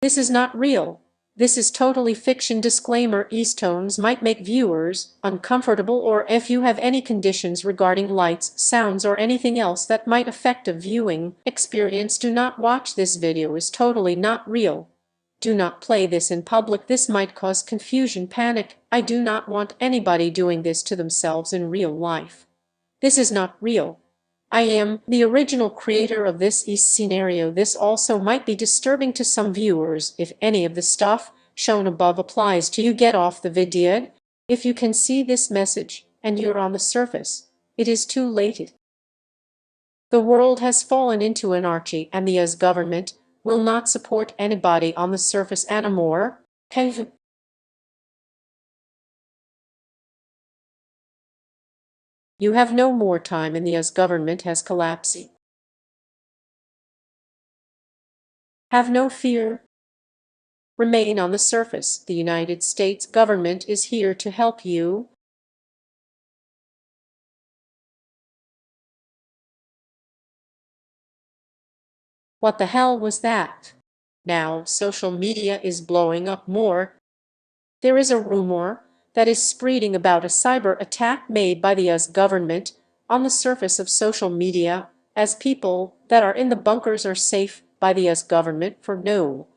This is not real. This is totally fiction. Disclaimer: EAS tones might make viewers uncomfortable, or if you have any conditions regarding lights, sounds, or anything else that might affect a viewing experience, do not watch this video. Is totally not real. Do not play this in public. This might cause confusion, panic. I do not want anybody doing this to themselves in real life. This is not real. I am the original creator of this EAS scenario. This also might be disturbing to some viewers. If any of the stuff shown above applies to you, get off the video. If you can see this message and you're on the surface, it is too late. The world has fallen into anarchy, and the EAS government will not support anybody on the surface anymore. You have no more time, and the EAS government has collapsed. Have no fear. Remain on the surface. The United States government is here to help you. What the hell was that? Now social media is blowing up more. There is a rumor that is spreading about a cyber attack made by the EAS government on the surface of social media, as people that are in the bunkers are safe by the EAS government for no.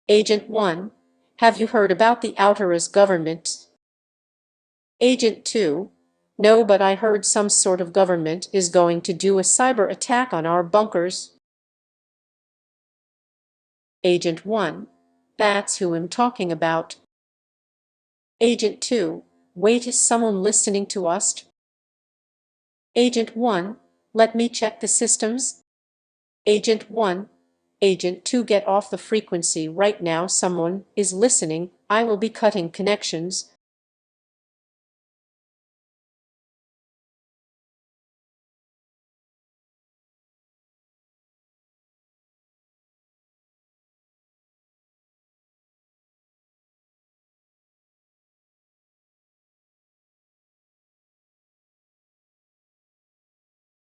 Agent 1, have you heard about the outer EAS government? Agent 2, no, but I heard some sort of government is going to do a cyber attack on our bunkers. Agent 1, that's who I'm talking about. Agent 2, wait, is someone listening to us? Agent 1, let me check the systems. Agent 1, Agent 2, get off the frequency right now. Someone is listening. I will be cutting connections.